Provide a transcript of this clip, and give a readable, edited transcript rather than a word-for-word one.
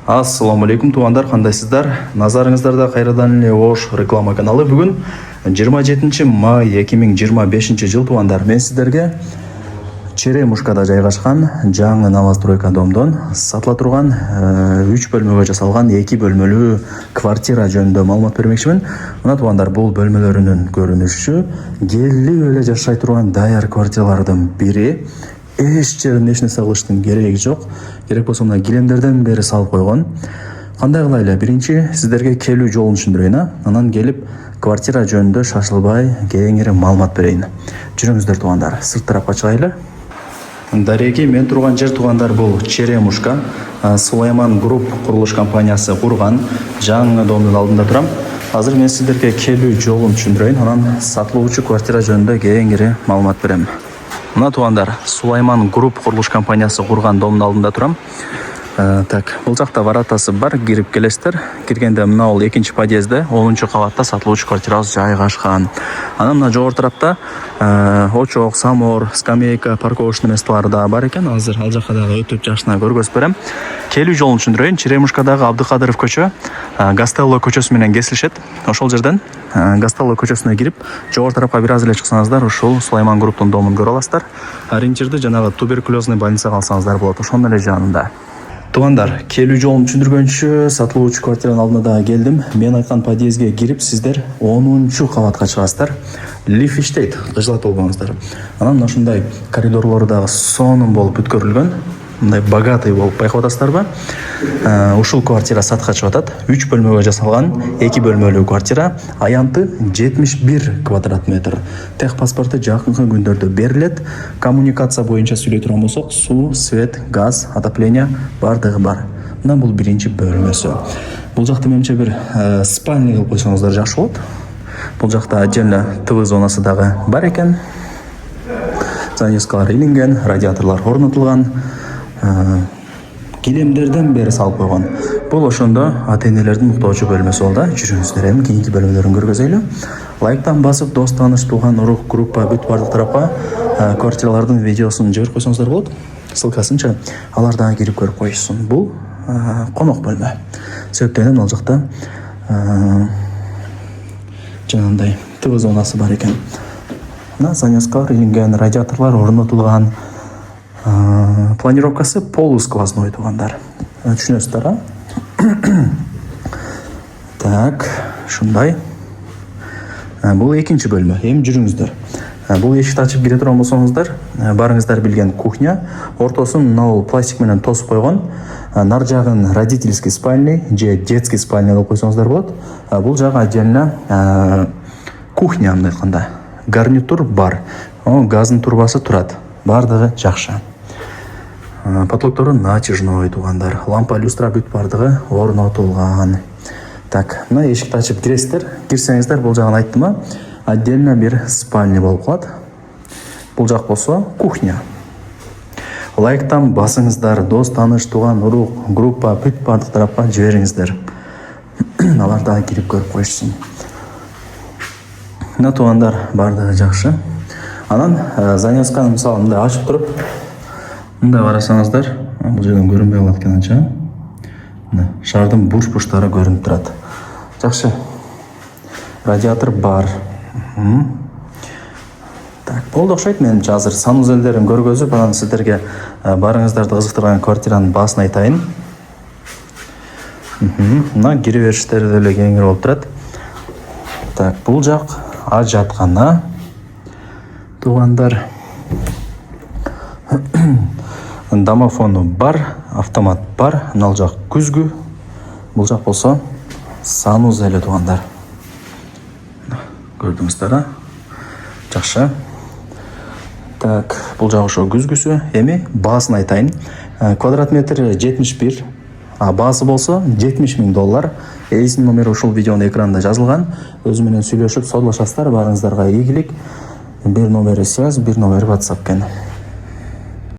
Ассаламу алейкум туугандар, кандайсыздар? Назарыңыздарда кайрадан эле Ош реклама каналы. Бүгүн 27 май 2025 жыл туугандар. Мен сиздерге Черемушкада жайгашкан жаңы новостройка домдон сатыла турган 3 бөлмөгө жасалган 2 бөлмөлүү квартира жөнүндө маалымат бермекчимин. Мына туугандар, бул бөлмөлөрүнүн көрүнүшү келип эле жашай турган даяр квартиралардын бири. Эч жерин эч нерсе кылыштын кереги жок. Керек болсо мына килемдерден бери салып койгон. Кандай кылайлы? Биринчи сиздерге келүү жолун түшүндүрөйүн, анан келип квартира жөнүндө шашылбай кеңири маалымат берейин. Жүрүңүздөр туугандар, сырт тарапка чыгайлы. Дареги, мен турган жер туугандар бул Черемушка. Сулайман Групп курулуш компаниясы курган жаңы домдун алдында турам. Азыр мен сиздерге келүү жолун түшүндүрөйүн, анан сатылуучу квартира жөнүндө кеңири маалымат берем. Мына туугандар, Сулайман Групп курулуш компаниясы курган домдун алдында турам. Так, бул жакта воротасы бар, кирип келесиздер. Киргенде мына бул 2-подъездде 10-кабатта сатылуучу квартирабыз жайгашкан. Анан мына жогору тарапта очок, самор, скамейка, парковочный месталары да бар экен. Азыр ал жакка дагы өтүп жакшына көргөзүп берем. Келүү жолун түшүндүрөйүн. Черемушкадагы Абдыкадыров көчө, Гастелло көчөсү менен кесилишет. Ошол жерден Гастелло көчөсүнө кирип, жогору тарапка бир аз эле чыксаңыздар, ушул Сулайман Групптун домун көрө аласыздар. Ориентирди жанагы туберкулезный больницага алсаңыздар болот, ошонун эле жанында. Туугандар, келүү жолун түшүндүргөнчү сатылуучу квартиранын алдына дагы келдим. Мен айткан подъездге кирип, сиздер 10-кабатка чыгасыздар. Лифт иштейт, кыжылат болбоңуздар. Анан ушундай коридорлору дагы сонун болуп бүткөрүлгөн. Мындай богатый болуп байкап атасыздарбы? Ушул квартира сатка чыгып атат. 3 бөлмөгө жасалган 2 бөлмөлүү квартира. Аянты 71 квадрат метр. Тех паспорту жакынкы күндөрдө берилет. Коммуникация боюнча сүйлөй турган болсок, суу, свет, газ, отопление бардыгы бар. Мына бул биринчи бөлмөсү. Бул жакта менимче бир спальня кылып койсоңуздар жакшы болот. Бул жакта отдельно ТВ зонасы дагы бар экен. Занавескалар илинген, радиаторлор орнотулган. Килемдерден бери салып койгон. Бул ошондо ата-энелердин уктоочу бөлмөсү болду. Жүрүңүздөр, эми кийинки бөлмөлөрүн көргөзөйлү. Лайктан басып, дос тааныш, тууган, урук, группа бүт бардык тарапка квартиралардын видеосун жиберип койсоңуздар болот. Ссылкасынча алар дагы кирип көрүп коюшсун. Бул конок бөлмө. Себептен ал жакта жанагындай ТВ зонасы бар экен. Мына занавескалар илинген, радиаторлор орнотулган. Планировкасы полусквозной туугандар. Түшүнөсүздөр, а? Так, ушундай. Бул экинчи бөлмө. Эми жүрүңүздөр. Бул эшикти ачып кире турган болсоңуздар, барыңыздар билген кухня. Ортосун мына бул пластик менен тосуп койгон. Нар жагын родительский спальня же детский спальня кылып койсоңуздар болот. Бул жагы отдельно кухня, мындай айтканда. Гарнитур бар. Газдын турбасы турат. Бардыгы жакшы. Потолоктору натяжной туугандар. Лампа, люстра бүт бардыгы орнотулган. Так, мына эшикти ачып киресиздер. Кирсеңиздер, бул жагын айттым, отдельно бир спальня болуп калат. Бул жак болсо кухня. Лайктан басыңыздар, дос тааныш, тууган, урук, группа бүт бардык тарапка жибериңиздер. Алар дагы кирип көрүп коюшсун. Мына туугандар, бардыгы жакшы. Анан занавесканы мисалы мындай ачып туруп, мындай карасаңыздар, бул жерден көрүнбөй калат экен анча. Мына шардын бурч-бурчтары көрүнүп турат. Жакшы. Радиатор бар. Так, болду окшойт. Менимче азыр санузелдерин көргөзүп, анан сиздерге барыңыздарды кызыктырган квартиранын баасын айтайын. Мына кире бериштери деле кеңири болуп турат. Так, бул жак ажаткана. Туугандар, домофону бар, автомат бар, ал жак күзгү. Бул жак болсо санузел туугандар. Көрдүңүздөр, а? Жакшы. Так, бул жак ошо күзгүсү. Эми баасын айтайын. Квадрат метр 71, баасы болсо $70,000. Эйсинин номери ушул видеонун экранында жазылган. Өзү менен сүйлөшүп, содулашасыздар, барыңыздарга ийгилик. Bir номери связь, bir номери WhatsApp экен.